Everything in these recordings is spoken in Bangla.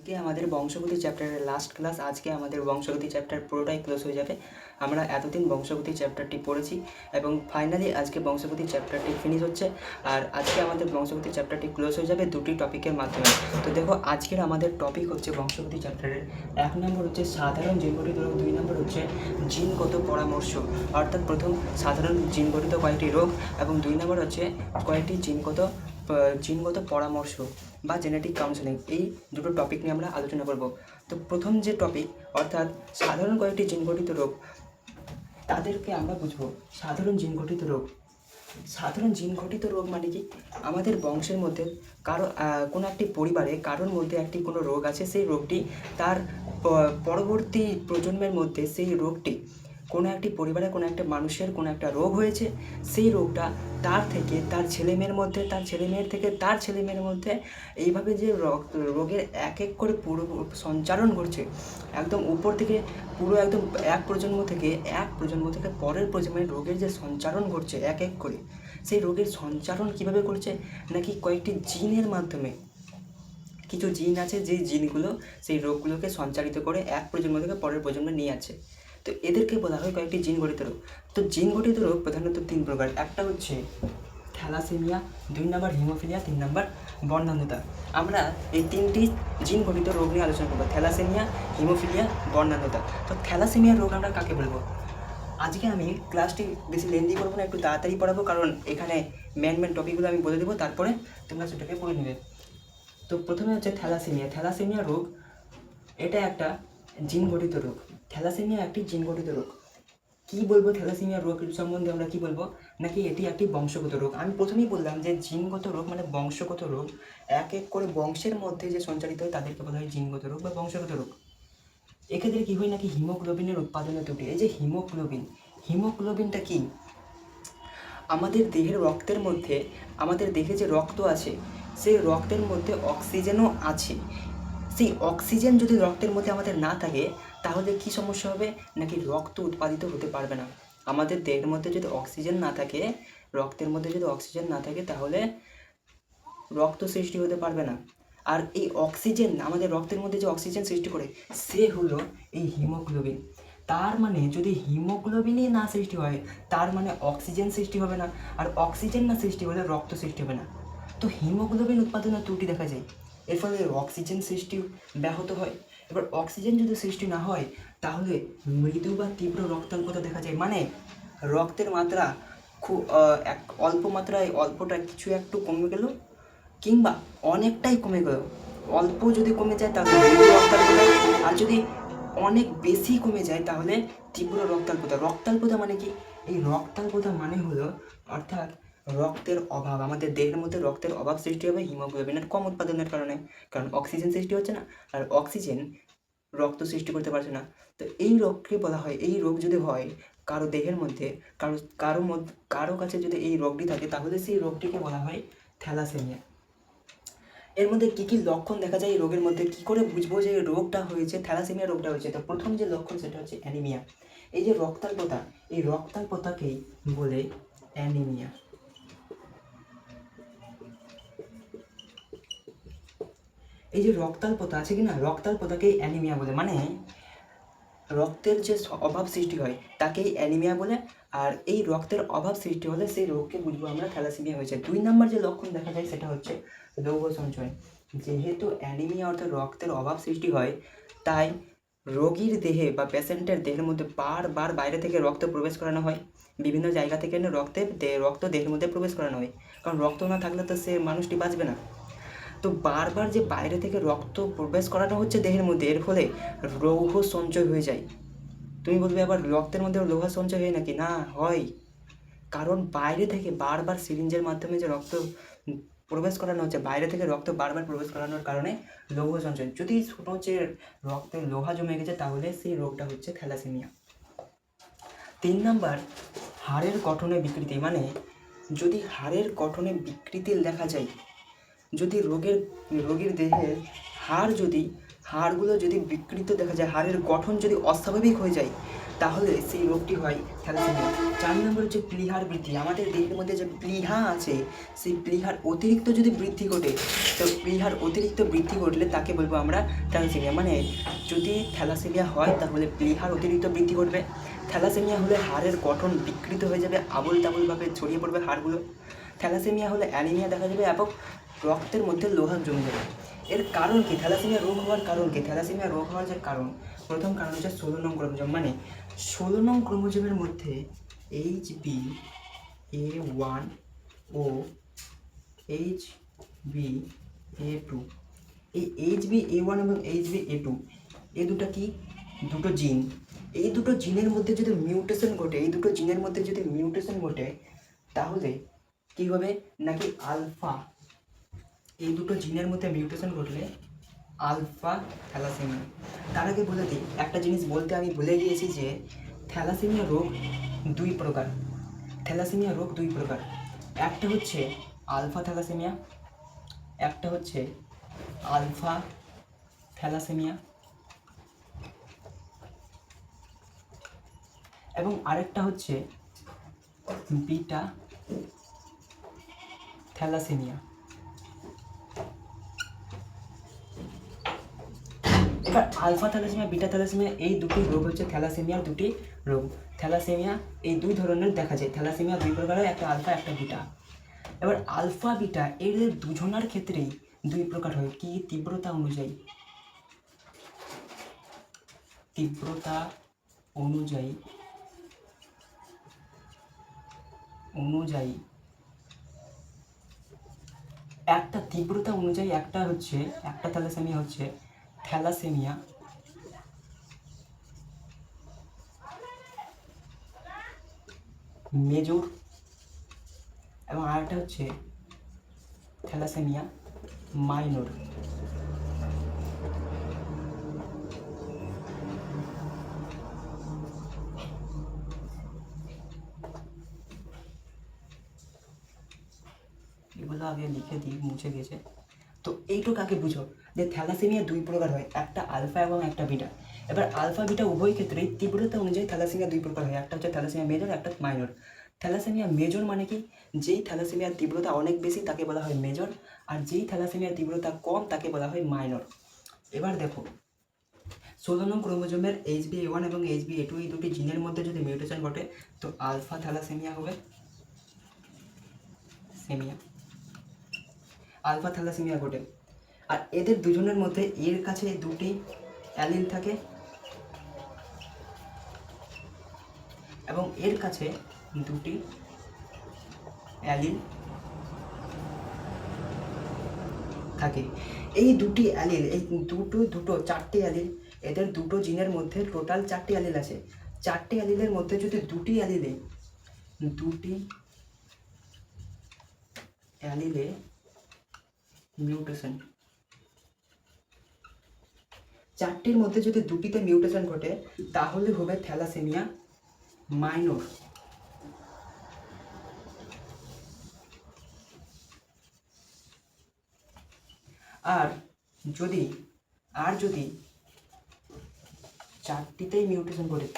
আজকে আমাদের বংশগতি চ্যাপ্টারের লাস্ট ক্লাস। আজকে আমাদের বংশগতি চ্যাপ্টার পুরোটাই ক্লোজ হয়ে যাবে। আমরা এতদিন বংশগতি চ্যাপ্টারটি পড়েছি এবং ফাইনালি আজকে বংশগতি চ্যাপ্টারটি ফিনিশ হচ্ছে। আর আজকে আমাদের বংশগতি চ্যাপ্টারটি ক্লোজ হয়ে যাবে দুটি টপিকের মাধ্যমে। তো দেখো, আজকের আমাদের টপিক হচ্ছে বংশগতি চ্যাপ্টারের 1 নম্বর হচ্ছে সাধারণ জিনগঠিত রোগ, 2 নম্বর হচ্ছে জিনগত পরামর্শ, অর্থাৎ প্রথম সাধারণ জিনগঠিত কয়েকটি রোগ এবং 2 নম্বর হচ্ছে কয়েকটি জিনগত পরামর্শ বা জেনেটিক কাউন্সেলিং। এই দুটো টপিক নিয়ে আমরা আলোচনা করব। তো প্রথম যে টপিক অর্থাৎ সাধারণ কয়েকটি জিনগঠিত রোগ, তাদেরকে আমরা বুঝবো। সাধারণ জিনগঠিত রোগ, সাধারণ জিনগঠিত রোগ মানে কি? আমাদের বংশের মধ্যে কোনো একটি পরিবারে কারোর মধ্যে কোনো রোগ আছে, সেই রোগটি তার পরবর্তী প্রজন্মের মধ্যে সেই রোগটি কোনো একটি পরিবারে কোনো একটা মানুষের কোনো একটা রোগ হয়েছে, সেই রোগটা তার থেকে তার ছেলেমেয়ের মধ্যে, তার ছেলেমেয়ের থেকে তার ছেলেমেয়ের মধ্যে এইভাবে যে রোগের এক এক করে পুরো সঞ্চারণ ঘটছে, একদম উপর থেকে পুরো একদম এক প্রজন্ম থেকে পরের প্রজন্মের রোগের যে সঞ্চারণ ঘটছে এক এক করে, সেই রোগের সঞ্চারণ কিভাবে করছে? নাকি কয়েকটি জিনের মাধ্যমে। কিছু জিন আছে, যেই জিনগুলো সেই রোগগুলোকে সঞ্চারিত করে এক প্রজন্ম থেকে পরের প্রজন্মে নিয়ে আছে। তো এদেরকে বলা হয় কয়েকটি জিনগঠিত রোগ। তো জিনগঠিত রোগ প্রধানত 3 প্রকার। একটা হচ্ছে থ্যালাসেমিয়া, 2 নম্বর হিমোফিলিয়া, 3 নম্বর বর্ণান্ধতা। আমরা এই 3টি জিনগঠিত রোগ নিয়ে আলোচনা করবো: থ্যালাসেমিয়া, হিমোফিলিয়া, বর্ণান্ধতা। তো থ্যালাসেমিয়া রোগ আমরা কাকে বলবো? আজকে আমি ক্লাসটি বেশি লেন্দি করবো না, একটু তাড়াতাড়ি পড়াবো, কারণ এখানে মেন টপিকগুলো আমি বলে দেবো, তারপরে তোমরা সেটাকে পড়ে নেবে। তো প্রথমে হচ্ছে থ্যালাসেমিয়া। থ্যালাসেমিয়া রোগ এটা একটা জিনগঠিত রোগ। থ্যালাসেমিয়া একটি জিনগঠিত রোগ। কি বলবো থ্যালাসেমিয়া রোগ সম্বন্ধে? আমরা কি বলবো? নাকি এটি একটি বংশগত রোগ। আমি প্রথমেই বললাম যে জিনগত রোগ মানে বংশগত রোগ। এক এক করে বংশের মধ্যে যে সঞ্চারিত হয় তাদেরকে বলা হয় জিনগত রোগ বা বংশগত রোগ। এক্ষেত্রে কী হয় নাকি হিমোগ্লোবিনের উৎপাদনে ত্রুটি। এই যে হিমোগ্লোবিনটা কি? আমাদের দেহের রক্তের মধ্যে, আমাদের দেহে যে রক্ত আছে, সেই রক্তের মধ্যে অক্সিজেনও আছে। সেই অক্সিজেন যদি রক্তের মধ্যে আমাদের না থাকে, তাহলে কি সমস্যা হবে? নাকি রক্ত উৎপাদিত হতে পারবে না। আমাদের দেহের মধ্যে যদি অক্সিজেন না থাকে, রক্তের মধ্যে যদি অক্সিজেন না থাকে, তাহলে রক্ত সৃষ্টি হতে পারবে না। আর এই অক্সিজেন, আমাদের রক্তের মধ্যে যে অক্সিজেন সৃষ্টি করে, সে হলো এই হিমোগ্লোবিন। তার মানে যদি হিমোগ্লোবিনই না সৃষ্টি হয়, তার মানে অক্সিজেন সৃষ্টি হবে না, আর অক্সিজেন না সৃষ্টি হলে রক্ত সৃষ্টি হবে না। তো হিমোগ্লোবিন উৎপাদনের ত্রুটি দেখা যায়, এর ফলে অক্সিজেন সৃষ্টি ব্যাহত হয়। এবার অক্সিজেন যদি সৃষ্টি না হয়, তাহলে মৃদু বা তীব্র রক্তাল্পতা দেখা যায়। মানে রক্তের মাত্রা খুব অল্প মাত্রায়, অল্পটা কিছু একটু কমে গেল, কিংবা অনেকটাই কমে গেল। অল্প যদি কমে যায় তাহলে মৃদু রক্তাল্পতা, আর যদি অনেক বেশি কমে যায় তাহলে তীব্র রক্তাল্পতা। রক্তাল্পতা মানে কি? এই রক্তাল্পতা মানে হলো অর্থাৎ রক্তের অভাব, আমাদের দেহের মধ্যে রক্তের অভাব সৃষ্টি হবে হিমোগ্লোবিনের কম উৎপাদনের কারণে, কারণ অক্সিজেন সৃষ্টি হচ্ছে না, আর অক্সিজেন রক্ত সৃষ্টি করতে পারছে না। তো এই রোগকে বলা হয়, এই রোগ যদি হয় কারো দেহের মধ্যে, কারো কাছে যদি এই রোগটি থাকে, তাহলে সেই রোগটিকে বলা হয় থ্যালাসেমিয়া। এর মধ্যে কী কী লক্ষণ দেখা যায় এই রোগের মধ্যে? কী করে বুঝবো যে রোগটা হয়েছে, থ্যালাসেমিয়া রোগটা হয়েছে? তো প্রথম যে লক্ষণ সেটা হচ্ছে অ্যানিমিয়া। এই যে রক্তাল্পতা, এই রক্তাল্পতাকেই বলে অ্যানিমিয়া। এই যে রক্তাল্পতা আছে কি না, রক্তাল্পতাকেই অ্যানিমিয়া বলে। মানে রক্তের যে অভাব সৃষ্টি হয় তাকেই অ্যানিমিয়া বলে। আর এই রক্তের অভাব সৃষ্টি হলে সেই রোগকে বুঝবো আমরা থ্যালাসেমিয়া হয়েছে। 2 নম্বর যে লক্ষণ দেখা যায় সেটা হচ্ছে লৌহ সঞ্চয়। যেহেতু অ্যানিমিয়া অর্থাৎ রক্তের অভাব সৃষ্টি হয়, তাই রোগীর দেহে বা পেশেন্টের দেহের মধ্যে বারবার বাইরে থেকে রক্ত প্রবেশ করানো হয়। বিভিন্ন জায়গা থেকে রক্ত দেহের মধ্যে প্রবেশ করানো হয়, কারণ রক্ত না থাকলে তো সে মানুষটি বাঁচবে না। তো বারবার যে বাইরে থেকে রক্ত প্রবেশ করানো হচ্ছে দেহের মধ্যে, এর ফলে লৌহ সঞ্চয় হয়ে যায়। তুমি বলবে আবার রক্তের মধ্যে লৌহ সঞ্চয় হয় নাকি? না, হয়। কারণ বাইরে থেকে বারবার সিরিঞ্জের মাধ্যমে যে রক্ত প্রবেশ করানো হচ্ছে, বাইরে থেকে রক্ত বারবার প্রবেশ করানোর কারণে লৌহ সঞ্চয়। যদি ছোটো যে রক্তে লোহা জমে গেছে, তাহলে সেই রোগটা হচ্ছে থ্যালাসেমিয়া। 3 নাম্বার হাড়ের গঠনে বিকৃতি। মানে যদি হাড়ের গঠনে বিকৃতি দেখা যায়, যদি রোগীর দেহের হাড়গুলো যদি বিকৃত দেখা যায়, হাড়ের গঠন যদি অস্বাভাবিক হয়ে যায়, তাহলে সেই রোগটি হয় থ্যালাসেমিয়া। 4 নম্বর হচ্ছে প্লীহার বৃদ্ধি। আমাদের দেহের মধ্যে যে প্লীহা আছে সেই প্লীহার অতিরিক্ত যদি বৃদ্ধি ঘটে, তো প্লীহার অতিরিক্ত বৃদ্ধি ঘটলে তাকে বলবো আমরা থ্যালাসেমিয়া। মানে যদি থ্যালাসেমিয়া হয় তাহলে প্লীহার অতিরিক্ত বৃদ্ধি ঘটবে। থ্যালাসেমিয়া হলে হাড়ের গঠন বিকৃত হয়ে যাবে, আবল তাবলভাবে ছড়িয়ে পড়বে হাড়গুলো। থ্যালাসেমিয়া হলে অ্যানিমিয়া দেখা যাবে এবং রক্তের মধ্যে লোহা জমে যাবে। এর কারণ কি? থ্যালাসেমিয়া রোগ হওয়ার কারণ কি? থ্যালাসেমিয়া রোগ হওয়ার যে কারণ, প্রথম কারণ হচ্ছে 16 নং ক্রোমোজোম। মানে 16 নং ক্রোমোজোমের মধ্যে HbA1 ও HbA2, এই HbA1 এবং HbA2 এই দুটো কি? দুটো জিন। এই দুটো জিনের মধ্যে যদি মিউটেশন ঘটে, এই দুটো জিনের মধ্যে যদি মিউটেশন ঘটে তাহলে কি হবে? নাকি আলফা, এই দুটো জিনের মধ্যে মিউটেশন ঘটলে আলফা থ্যালাসেমিয়া। তার আগে বলে দিই, একটা জিনিস বলতে আমি ভুলে গিয়েছি যে থ্যালাসেমিয়া রোগ দুই প্রকার। থ্যালাসেমিয়া রোগ দুই প্রকার, একটা হচ্ছে আলফা থ্যালাসেমিয়া, একটা হচ্ছে আলফা থ্যালাসেমিয়া, এবং আরেকটা হচ্ছে বিটা থ্যালাসেমিয়া। এবার আলফা থ্যালাসেমিয়া, বিটা থ্যালাসেমিয়া এই দুটি রোগ হচ্ছে থ্যালাসেমিয়ার দুটি রোগ। থ্যালাসেমিয়া এই দুই ধরনের দেখা যায়। থ্যালাসেমিয়া দুই প্রকারের, একটা আলফা একটা বিটা। এবার আলফা বিটা এদের দুজনার ক্ষেত্রেই দুই প্রকার হয়। কি? তীব্রতা অনুযায়ী, তীব্রতা অনুযায়ী একটা তীব্রতা অনুযায়ী একটা হচ্ছে, একটা থ্যালাসেমিয়া হচ্ছে থ্যালাসেমিয়া মেজর, এবং আরেকটা হচ্ছে থ্যালাসেমিয়া মাইনর। এগুলো আগে লিখে দিই, মুছে গেছে। তো এইটুকু আগে বুঝো যে থ্যালাসেমিয়া দুই প্রকার হয়, একটা আলফা এবং একটা বিটা। এবার আলফা বিটা উভয় ক্ষেত্রেই তীব্রতা অনুযায়ী থ্যালাসেমিয়া দুই প্রকার হয়, একটা হচ্ছে থ্যালাসেমিয়া মেজর, একটা মাইনর। থ্যালাসেমিয়া মেজর মানে কি? যেই থ্যালাসেমিয়ার তীব্রতা অনেক বেশি তাকে বলা হয় মেজর, আর যেই থ্যালাসেমিয়ার তীব্রতা কম তাকে বলা হয় মাইনর। এবার দেখো, 16 নং ক্রোমোজোমের HbA1 এবং HbA2 এই দুটি জিনের মধ্যে যদি মিউটেশন ঘটে তো আলফা থ্যালাসেমিয়া হবে, আলফা থ্যালাসেমিয়া ঘটে। আর এদের দুজনের মধ্যে এর কাছে দুটি অ্যালিল থাকে এবং এর কাছে দুটি অ্যালিল থাকে। এই দুটি অ্যালিল, এই দুটো চারটি অ্যালিল, এদের দুটো জিনের মধ্যে টোটাল 4টি অ্যালিল আছে। 4টি অ্যালিলের মধ্যে যদি দুটি অ্যালিলে মিউটেশন, 4টির মধ্যে যদি দুটিতে মিউটেশন ঘটে তাহলে হবে থ্যালাসেমিয়া মাইনর। আর যদি 4টিতেই মিউটেশন ঘটে,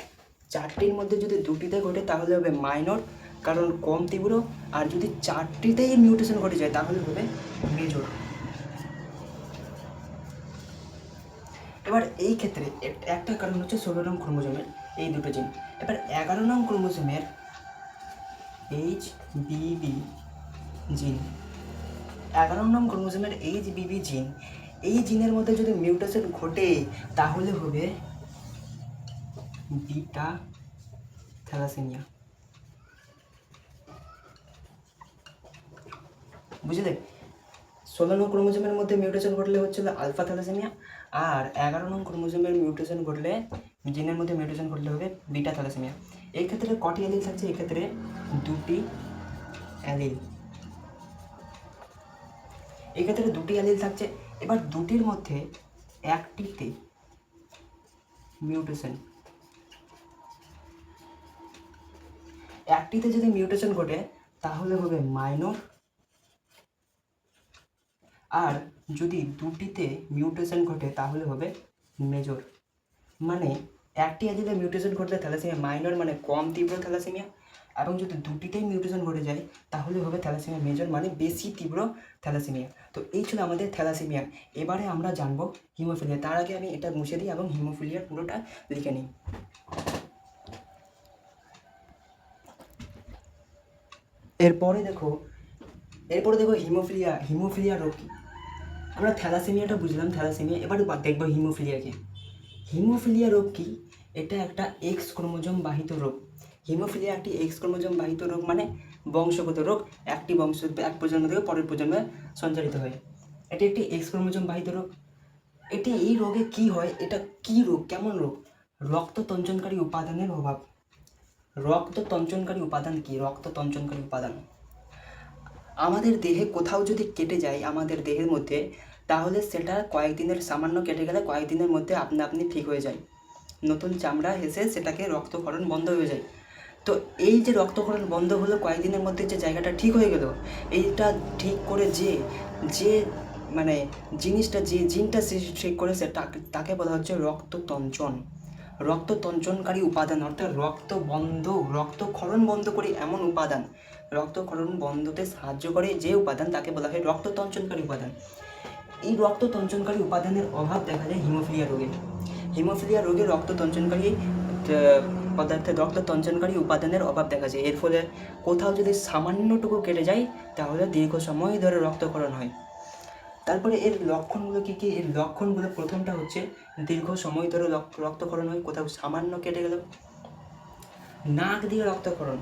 4টির মধ্যে যদি দুটিতে ঘটে তাহলে হবে মাইনর, কারণ কম তীব্র। আর যদি 4টিতেই মিউটেশন ঘটে যায় তাহলে হবে মেজর। এবার এই ক্ষেত্রে একটা কারণ হচ্ছে 16 নং ক্রোমোজোমের এই দুটো জিন। এবার 11 নং ক্রোমোজোমের HBB জিন, 11 নং ক্রোমোজোমের HBB জিন, এই জিনের মধ্যে যদি মিউটেশন ঘটে তাহলে হবে বিটা থ্যালাসেমিয়া। বুঝলে? 16 নং ক্রোমোজোমের মধ্যে মিউটেশন ঘটলে হচ্ছিল আলফা থ্যালাসেমিয়া, আর 11 নং ক্রোমোজোমের মিউটেশন ঘটলে, জিনের মধ্যে মিউটেশন ঘটলে হবে বিটা থ্যালাসেমিয়া। এই ক্ষেত্রে কটি অ্যালিল থাকছে? এই ক্ষেত্রে দুটি অ্যালিল, এই ক্ষেত্রে দুটি অ্যালিল থাকছে। এবার দুটির মধ্যে একটিতে মিউটেশন, একটিতে যদি মিউটেশন ঘটে তাহলে হবে মাইনর, আর যদি দুটিতে মিউটেশন ঘটে তাহলে হবে মেজর। মানে একটি অ্যালিলে মিউটেশন ঘটলে থ্যালাসেমিয়া মাইনর মানে কম তীব্র থ্যালাসেমিয়া, এবং যদি দুটিতেই মিউটেশন ঘটে যায় তাহলে হবে থ্যালাসেমিয়া মেজর মানে বেশি তীব্র থ্যালাসেমিয়া। তো এই ছিল আমাদের থ্যালাসেমিয়া। এবারে আমরা জানবো হিমোফিলিয়া। তার আগে আমি এটা মুছে দিই এবং হিমোফিলিয়ার পুরোটা লিখে নিই। এরপরে দেখো হিমোফিলিয়া রোগ কী। আমরা থ্যালাসেমিয়াটা বুঝলাম, থ্যালাসেমিয়া। এবারে দেখবো হিমোফিলিয়াকে। হিমোফিলিয়া রোগ কী? এটা একটা এক্স ক্রোমোজোম বাহিত রোগ। হিমোফিলিয়া একটি এক্স ক্রোমোজোম বাহিত রোগ মানে বংশগত রোগ। একটি এক প্রজন্ম থেকে পরের প্রজন্মে সঞ্চারিত হয়। এটি একটি এক্স ক্রোমোজোম বাহিত রোগ। এই রোগে কি হয়? এটা কি রোগ, কেমন রোগ? রক্ততঞ্চনকারী উপাদানের অভাব। রক্ততঞ্চনকারী উপাদান কি? রক্ততঞ্চনকারী উপাদান আমাদের দেহে কোথাও যদি কেটে যায় আমাদের দেহের মধ্যে, তাহলে সেটা কয়েকদিনের, সামান্য কেটে গেলে কয়েকদিনের মধ্যে আপনা আপনি ঠিক হয়ে যায়। নতুন চামড়া এসে সেটাকে রক্তক্ষরণ বন্ধ হয়ে যায়। তো এই যে রক্তক্ষরণ বন্ধ হলো, কয়েকদিনের মধ্যে যে জায়গাটা ঠিক হয়ে গেল, এইটা ঠিক করে যে মানে জিনিসটা, যে জিনটা ঠিক করে সেটা, তাকে বলা হচ্ছে রক্ততঞ্চন। রক্ততঞ্চনকারী উপাদান অর্থাৎ রক্তক্ষরণ বন্ধ করে এমন উপাদান, রক্তক্ষরণ বন্ধতে সাহায্য করে যে উপাদান, তাকে বলা হয় রক্ততঞ্চনকারী উপাদান। এই রক্ততঞ্চনকারী উপাদানের অভাব দেখা যায় হিমোফিলিয়া রোগে। হিমোফিলিয়া রোগে রক্ততঞ্চনকারী রক্ততঞ্চনকারী উপাদানের অভাব দেখা যায়। এর ফলে কোথাও যদি সামান্যটুকু কেটে যায় তাহলে দীর্ঘ সময় ধরে রক্তক্ষরণ হয়। তারপরে এর লক্ষণগুলো কী কী? এর লক্ষণগুলো প্রথমটা হচ্ছে দীর্ঘ সময় ধরে রক্তক্ষরণ হয়, কোথাও সামান্য কেটে গেল। নাক দিয়ে রক্তক্ষরণ,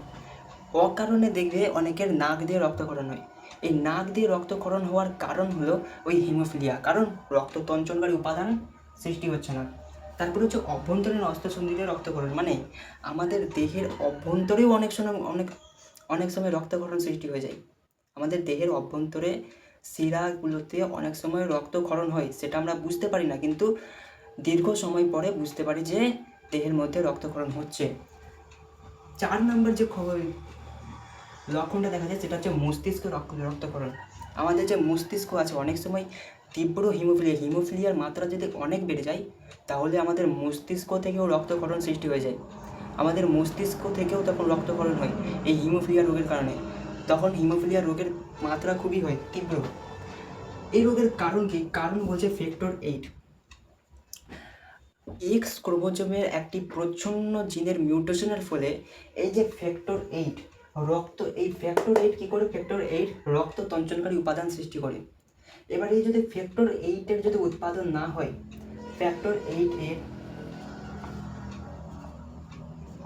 অকারণে দেখবে অনেকের নাক দিয়ে রক্তক্ষরণ হয়। এই নাক দিয়ে রক্তক্ষরণ হওয়ার কারণ হলো ওই হিমোফিলিয়া, কারণ রক্ততঞ্চনকারী উপাদান সৃষ্টি হচ্ছে না। তারপরে হচ্ছে অভ্যন্তরীণ অস্ত্রসন্ধি দিয়ে রক্তক্ষরণ, মানে আমাদের দেহের অভ্যন্তরেও অনেক সময় রক্তক্ষরণ সৃষ্টি হয়ে যায়। আমাদের দেহের অভ্যন্তরে শিরাগুলোতে অনেক সময় রক্তক্ষরণ হয়, সেটা আমরা বুঝতে পারি না, কিন্তু দীর্ঘ সময় পরে বুঝতে পারি যে দেহের মধ্যে রক্তক্ষরণ হচ্ছে। 4 নম্বর যে লক্ষণটা দেখা যায় সেটা হচ্ছে মস্তিষ্ক রক্তক্ষরণ। আমাদের যে মস্তিষ্ক আছে, অনেক সময় তীব্র হিমোফিলিয়ার মাত্রা যদি অনেক বেড়ে যায় তাহলে আমাদের মস্তিষ্ক থেকেও রক্তক্ষরণ সৃষ্টি হয়ে যায়। আমাদের মস্তিষ্ক থেকেও তখন রক্তক্ষরণ হয় এই হিমোফিলিয়া রোগের কারণে। তখন হিমোফিলিয়া রোগের মাত্রা খুবই হয় তীব্র। এই রোগের কারণ কি? কারণ বলছে ফ্যাক্টর 8। এক্স ক্রোমোজোমের একটি প্রচ্ছন্ন জিনের মিউটেশনের ফলে এই যে ফ্যাক্টর 8 ফ্যাক্টর 8 কী করে? ফ্যাক্টর 8 রক্ততঞ্চনকারী উপাদান সৃষ্টি করে। এবার এই যদি ফ্যাক্টর 8-এর যদি উৎপাদন না হয়, ফ্যাক্টর 8-এর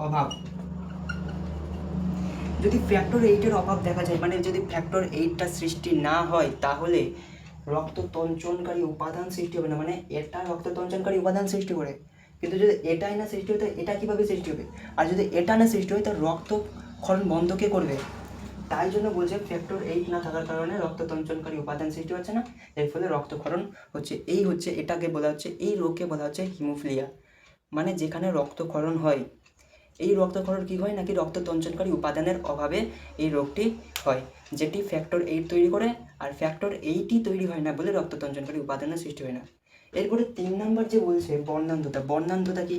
অভাব, যদি ফ্যাক্টর 8-এর অভাব দেখা যায়, মানে যদি ফ্যাক্টর 8টা সৃষ্টি না হয় তাহলে রক্ততঞ্চনকারী উপাদান সৃষ্টি হবে না। মানে এটা রক্ততঞ্চনকারী উপাদান সৃষ্টি করে, কিন্তু যদি এটাই না সৃষ্টি হয়, এটা কীভাবে সৃষ্টি হবে? আর যদি এটা না সৃষ্টি হয়, তার রক্তক্ষরণ বন্ধ কে করবে? তাই জন্য বলছে ফ্যাক্টর 8 না থাকার কারণে রক্ততঞ্চনকারী উপাদান সৃষ্টি হচ্ছে না, এর ফলে রক্তক্ষরণ হচ্ছে। এটাকে বলা হচ্ছে, এই রোগকে বলা হচ্ছে হিমোফিলিয়া, মানে যেখানে রক্তক্ষরণ হয়। এই রক্তক্ষরণ কী হয়? নাকি রক্ততঞ্চনকারী উপাদানের অভাবে এই রোগটি হয়, যেটি ফ্যাক্টর 8 তৈরি করে। আর ফ্যাক্টর 8ই তৈরি হয় না বলে রক্ততঞ্চনকারী উপাদানের সৃষ্টি হয় না। এরপরে 3 নম্বর যে বলছে বর্ণান্ধতা। বর্ণান্ধতা কি?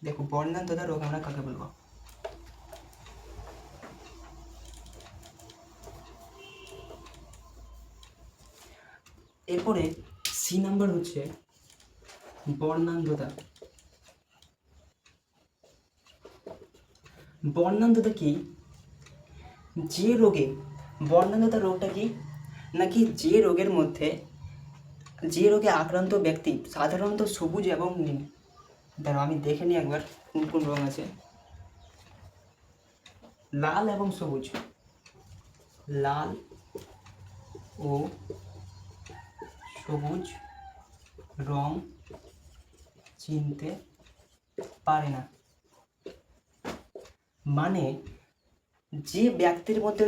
দেখো, বর্ণান্ধতা রোগ আমরা কাকে বলবো? এরপরে সি নাম্বার হচ্ছে বর্ণান্ধতা। বর্ণান্ধতা কি? যে রোগে, বর্ণান্ধতা রোগটা কি? নাকি যে রোগে আক্রান্ত ব্যক্তি সাধারণত সবুজ এবং নীল। দাঁড়াও আমি দেখে নিই একবার কোন কোন রং আছে। লাল এবং সবুজ, লাল ও সবুজ রং চিনতে পারে না। মানে যে ব্যক্তির মধ্যে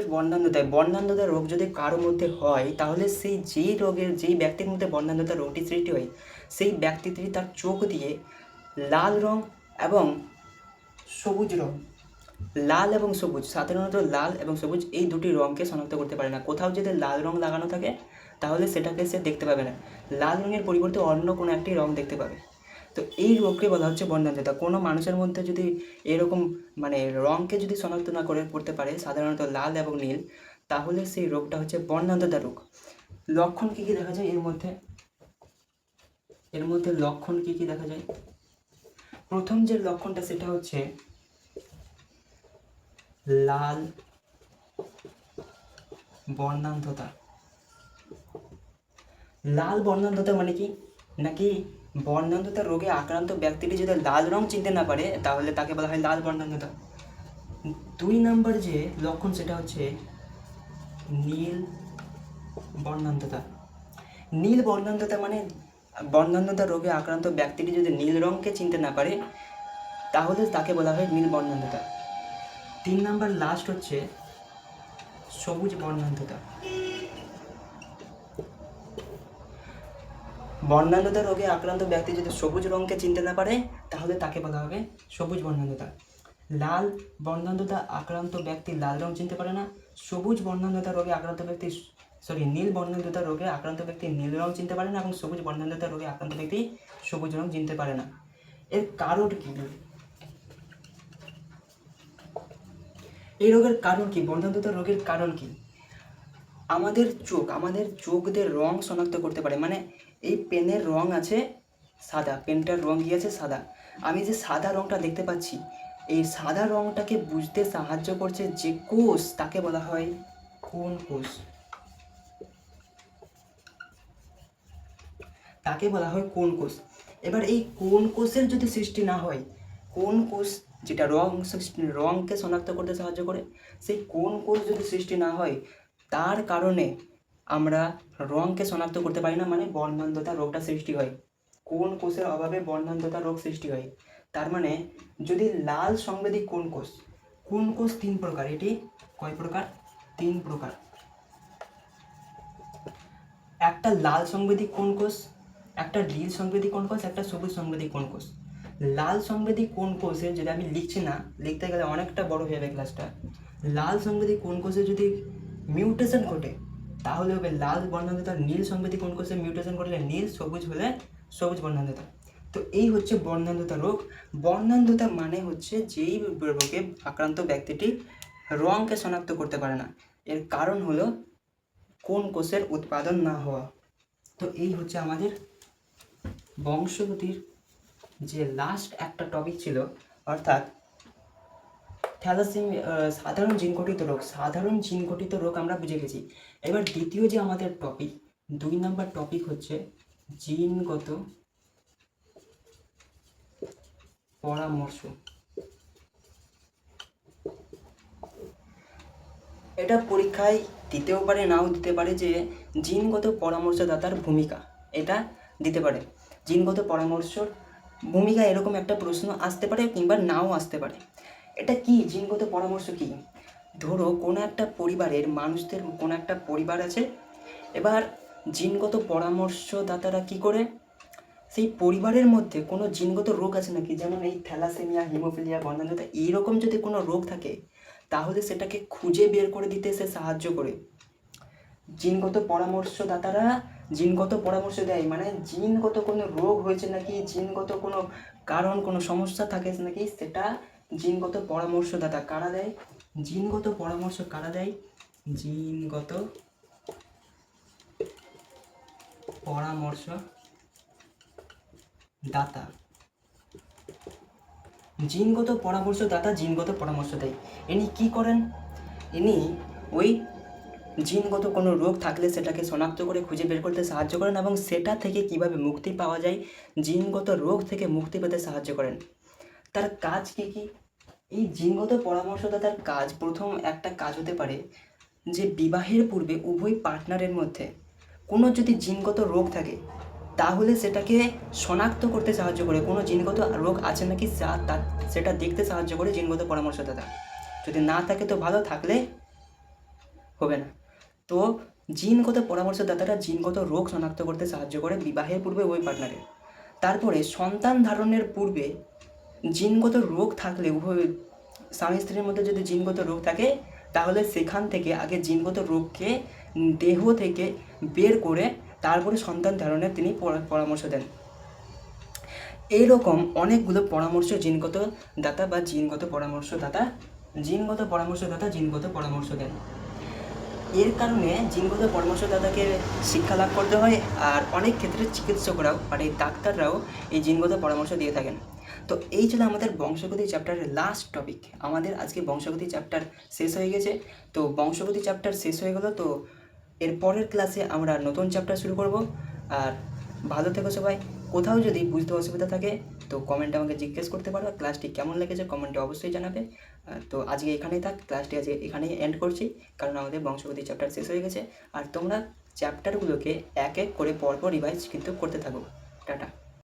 বর্ণান্ধতা রোগ যদি কারো মধ্যে হয়, তাহলে যেই ব্যক্তির মধ্যে বর্ণান্ধতা রোগটি সৃষ্টি হয়, সেই ব্যক্তিটি তার চোখ দিয়ে লাল রং এবং সবুজ রং, লাল এবং সবুজ, সাধারণত লাল এবং সবুজ এই দুটি রঙকে শনাক্ত করতে পারে না। কোথাও যদি লাল রং লাগানো থাকে তাহলে সেটাকে সে দেখতে পাবে না, লাল রঙের পরিবর্তে অন্য কোনো একটি রং দেখতে পাবে। তো এই রোগকে বলা হচ্ছে বর্ণান্ধতা। কোনো মানুষের মধ্যে যদি এরকম মানে রঙকে যদি শনাক্ত না করে করতে পারে, সাধারণত লাল এবং নীল, তাহলে সেই রোগটা হচ্ছে বর্ণান্ধতা রোগ। লক্ষণ কী কী দেখা যায় এর মধ্যে? এর মধ্যে লক্ষণ কী কী দেখা যায়? প্রথম যে লক্ষণটা সেটা হচ্ছে লাল বর্ণান্ধতা। লাল বর্ণান্ধতা মানে কি? নাকি বর্ণান্ধতা রোগে আক্রান্ত ব্যক্তিটি যদি লাল রং চিনতে না পারে তাহলে তাকে বলা হয় লাল বর্ণান্ধতা। 2 নম্বর যে লক্ষণ সেটা হচ্ছে নীল বর্ণান্ধতা। নীল বর্ণান্ধতা মানে বর্ণান্ধতা রোগে আক্রান্ত ব্যক্তিটি যদি নীল রঙকে চিনতে না পারে তাহলে তাকে বলা হয় নীল বর্ণান্ধতা। 3 নম্বর লাস্ট হচ্ছে সবুজ বর্ণান্ধতা। বর্ণান্ধতা রোগে আক্রান্ত ব্যক্তি যদি সবুজ রঙকে চিনতে না পারে তাহলে তাকে বলা হবে সবুজ বর্ণান্ধতা। লাল বর্ণান্ধতা আক্রান্ত ব্যক্তি লাল রং চিনতে পারে না, সবুজ বর্ণান্ধতা রোগে আক্রান্ত ব্যক্তি নীল বর্ণান্ধতা রোগে আক্রান্ত ব্যক্তি নীল রং চিনতে পারে না এবং সবুজ বর্ণান্ধতা রোগে আক্রান্ত ব্যক্তি সবুজ রং চিনতে পারে না। এর কারণ কি? এই রোগের কারণ কি? বর্ণান্ধতা রোগের কারণ কি? আমাদের চোখ দিয়ে রং শনাক্ত করতে পারে। মানে এই পেনের রং আছে সাদা, পেনটার রং কি আছে সাদা, আমি যে সাদা রংটা দেখতে পাচ্ছি এই সাদা রংটাকে বুঝতে সাহায্য করছে যে কোষ তাকে বলা হয় কোন কোষ? তাকে বলা হয় কোন কোষ। এবার এই কোন কোষের যদি সৃষ্টি না হয়, কোন কোষ যেটা রংকে শনাক্ত করতে সাহায্য করে, সেই কোন কোষ যদি সৃষ্টি না হয় তার কারণে আমরা রংকে শনাক্ত করতে পারি না, মানে বর্ণান্ধতা রোগটা সৃষ্টি হয়। কোন কোষের অভাবে বর্ণান্ধতা রোগ সৃষ্টি হয়। তার মানে যদি লাল সংবেদী কোন কোষ 3 প্রকার। এটি কয় প্রকার? 3 প্রকার। একটা লাল সংবেদী কোন কোষ, একটা নীল সংবেদী কোন কোষ, একটা সবুজ সংবেদী কোন কোষ। লাল সংবেদী কোন কোষে যদি আমি লিখছি না, লিখতে গেলে অনেকটা বড় হয়ে যাবে ক্লাসটা। লাল সংবেদী কোন কোষে যদি মিউটেশন ঘটে তাহলে হবে লাল বর্ণান্ধতা, নীল সংবেদী কোন কোষে মিউটেশন ঘটলে নীল, সবুজ হলে সবুজ বর্ণান্ধতা। তো এই হচ্ছে বর্ণান্ধতা রোগ। বর্ণান্ধতা মানে হচ্ছে যেই রোগে আক্রান্ত ব্যক্তিটি রঙকে শনাক্ত করতে পারে না, এর কারণ হলো কোন কোষের উৎপাদন না হওয়া। তো এই হচ্ছে আমাদের বংশগতির যে লাস্ট একটা টপিক ছিল, অর্থাৎ থ্যালাসেমিয়া, সাধারণ জিনঘটিত রোগ। সাধারণ জিনঘটিত রোগ আমরা বুঝে গেছি। এবার দ্বিতীয় যে আমাদের টপিক 2 নম্বর টপিক হচ্ছে জিনগত পরামর্শ। এটা পরীক্ষায় দিতেও পারে নাও দিতে পারে যে জিনগত পরামর্শদাতার ভূমিকা, এটা দিতে পারে। জিনগত পরামর্শর ভূমিকা এরকম একটা প্রশ্ন আসতে পারে কিংবা নাও আসতে পারে। এটা কি? জিনগত পরামর্শ কি? ধরো কোনো একটা পরিবারের মানুষদের কোনো একটা পরিবার আছে, এবার জিনগত পরামর্শদাতারা কি করে সেই পরিবারের মধ্যে কোনো জিনগত রোগ আছে নাকি, যেমন এই থ্যালাসেমিয়া, হিমোফিলিয়া, বর্ণান্ধতা, এইরকম যদি কোনো রোগ থাকে তাহলে সেটাকে খুঁজে বের করে দিতে সে সাহায্য করে। জিনগত পরামর্শদাতারা জিনগত পরামর্শ দেয়, মানে জিনগত কোনো রোগ হয়েছে নাকি, জিনগত কোনো কারণ কোনো সমস্যা থাকে নাকি, সেটা জিনগত পরামর্শদাতা কারা দেয়? জিনগত পরামর্শ কারা দেয়? জিনগত পরামর্শ দাতা। জিনগত পরামর্শদাতা জিনগত পরামর্শ দেয়। ইনি কি করেন? ইনি ওই জিনগত কোনো রোগ থাকলে সেটাকে শনাক্ত করে খুঁজে বের করতে সাহায্য করেন এবং সেটা থেকে কিভাবে মুক্তি পাওয়া যায়, জিনগত রোগ থেকে মুক্তি পেতে সাহায্য করেন। তার কাজ কি কি? এই জিনগত পরামর্শদাতার কাজ, প্রথম একটা কাজ হতে পারে যে বিবাহের পূর্বে উভয় পার্টনারের মধ্যে কোনো যদি জিনগত রোগ থাকে তাহলে সেটাকে শনাক্ত করতে সাহায্য করে, কোনো জিনগত রোগ আছে নাকি সেটা দেখতে সাহায্য করে জিনগত পরামর্শদাতা। যদি না থাকে তো ভালো, থাকলে হবে না। তো জিনগত পরামর্শদাতারা জিনগত রোগ শনাক্ত করতে সাহায্য করে বিবাহের পূর্বে ওই পার্টনারের। তারপরে সন্তান ধারণের পূর্বে জিনগত রোগ থাকলে উভয় স্বামী স্ত্রীর মধ্যে যদি জিনগত রোগ থাকে তাহলে সেখান থেকে আগে জিনগত রোগকে দেহ থেকে বের করে তারপরে সন্তান ধারণের তিনি পরামর্শ দেন। এইরকম অনেকগুলো জিনগত পরামর্শদাতা জিনগত পরামর্শ দেন। এর কারণে জিনগত পরামর্শদাতাকে শিক্ষা লাভ করতে হয়, আর অনেক ক্ষেত্রে চিকিৎসকরাও মানে ডাক্তাররাও এই জিনগত পরামর্শ দিয়ে থাকেন। তো এই ছিল আমাদের বংশগতি চ্যাপ্টারের লাস্ট টপিক। আমাদের আজকে বংশগতি চ্যাপ্টার শেষ হয়ে গেছে। তো বংশগতি চ্যাপ্টার শেষ হয়ে গেল, তো এর পরের ক্লাসে আমরা নতুন চ্যাপ্টার শুরু করব। আর ভালো থেকো সবাই। কোথাও যদি বুঝতে অসুবিধা থাকে তো কমেন্টে আমাকে জিজ্ঞেস করতে পারো। ক্লাসটি কেমন লেগেছে কমেন্টে অবশ্যই জানাবে। তো আজকে এখানেই থাক, ক্লাসটি আজকে এখানেই এন্ড করছি, কারণ আমাদের বংশগতি চ্যাপ্টার শেষ হয়ে গেছে। আর তোমরা চ্যাপ্টারগুলোকে এক এক করে পরপর রিভাইজ কিন্তু করতে থাকো। টাটা।